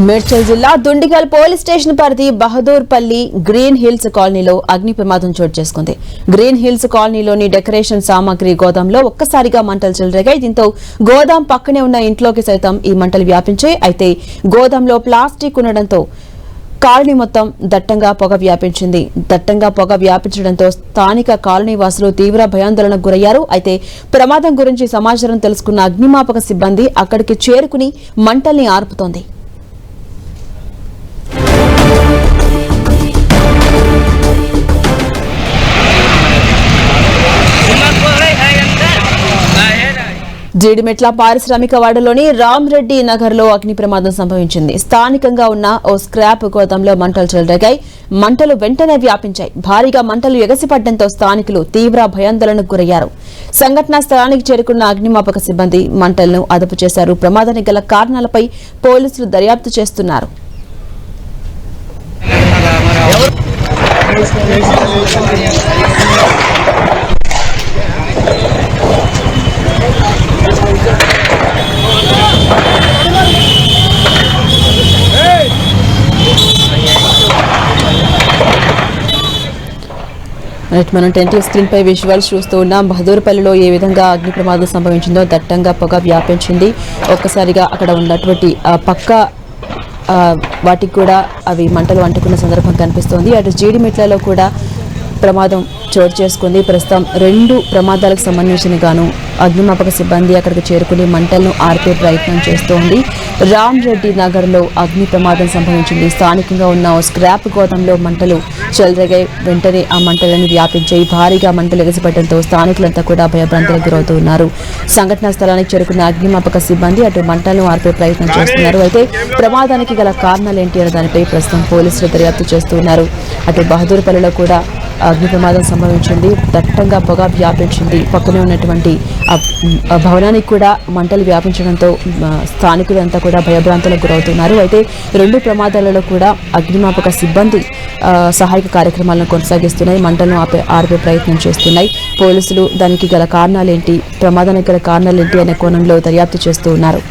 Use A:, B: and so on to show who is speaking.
A: మేడ్చల్ జిల్లా Dundigal police station పరిధి Bahadurpally green hills కాలనీలో అగ్ని ప్రమాదం చోటు చేసుకుంది. గ్రీన్ హిల్స్ కాలనీలోని డెకరేషన్ సామాగ్రి గోదాంలో ఒక్కసారిగా మంటలు చెలరేగాయి. దీంతో గోదాం పక్కనే ఉన్న ఇంట్లోకి సైతం ఈ మంటలు వ్యాపించాయి. అయితే గోదాంలో ప్లాస్టిక్ ఉండడంతో కాలనీ మొత్తం దట్టంగా పొగ వ్యాపించింది. దట్టంగా పొగ వ్యాపించడంతో స్థానిక కాలనీ వాసులు తీవ్ర భయాందోళనకు గురయ్యారు. అయితే ప్రమాదం గురించి సమాచారం తెలుసుకున్న అగ్నిమాపక సిబ్బంది అక్కడికి చేరుకుని మంటల్ని ఆర్పుతోంది. జీడిమెట్ల పారిశ్రామిక వాడలోని రామ్రెడ్డి నగర్ లో అగ్ని ప్రమాదం సంభవించింది. స్థానికంగా ఉన్న ఓ స్క్రాప్ గోదాంలో మంటలు చెలరేగాయి. మంటలు వెంటనే వ్యాపించాయి. భారీగా మంటలు ఎగసిపడడంతో స్థానికులు తీవ్ర భయాందోళనకు గురయ్యారు. సంఘటనా స్థలానికి చేరుకున్న అగ్నిమాపక సిబ్బంది మంటలను అదుపు చేశారు. ప్రమాదానికి గల కారణాలపై పోలీసులు దర్యాప్తు చేస్తున్నారు. మనం 10 స్క్రీన్ పై విజువల్స్ చూస్తూ ఉన్నాం. బహదూర్పల్లిలో ఏ విధంగా అగ్ని ప్రమాదం సంభవించిందో దట్టంగా పొగ వ్యాపించింది. ఒక్కసారిగా అక్కడ ఉన్నటువంటి పక్క వాటికి కూడా అవి మంటలు అంటుకున్న సందర్భం కనిపిస్తోంది. అటు జీడిమెట్లలో కూడా ప్రమాదం చోటు చేసుకుంది. ప్రస్తుతం 2 ప్రమాదాలకు సంబంధించిన గాను అగ్నిమాపక సిబ్బంది అక్కడికి చేరుకుని మంటలను ఆర్పే ప్రయత్నం చేస్తోంది. రామ్రెడ్డి నగర్ లో అగ్ని ప్రమాదం సంభవించింది. స్థానికంగా ఉన్న స్క్రాప్ గోదాంలో మంటలు చెలరేగాయి. వెంటనే ఆ మంటలను వ్యాపించాయి. భారీగా మంటలు ఎగసిపడడంతో స్థానికులంతా కూడా భయభ్రాంతులకు గురవుతూ ఉన్నారు. సంఘటనా స్థలానికి చేరుకున్న అగ్నిమాపక సిబ్బంది అటు మంటలను ఆర్పే ప్రయత్నం చేస్తున్నారు. అయితే ప్రమాదానికి గల కారణాలు ఏంటి అనే దానిపై ప్రస్తుతం పోలీసులు దర్యాప్తు చేస్తున్నారు. అటు బహదూర్పల్లిలో కూడా అగ్ని ప్రమాదం సంభవించింది. దట్టంగా పొగ వ్యాపించింది. పక్కనే ఉన్నటువంటి భవనానికి కూడా మంటలు వ్యాపించడంతో స్థానికులంతా కూడా భయభ్రాంతులకు గురవుతున్నారు. అయితే 2 ప్రమాదాలలో కూడా అగ్నిమాపక సిబ్బంది సహాయక కార్యక్రమాలను కొనసాగిస్తున్నాయి. మంటలను ఆర్పే ప్రయత్నం చేస్తున్నాయి. పోలీసులు దానికి గల కారణాలేంటి, ప్రమాదానికి గల కారణాలేంటి అనే కోణంలో దర్యాప్తు చేస్తూ ఉన్నారు.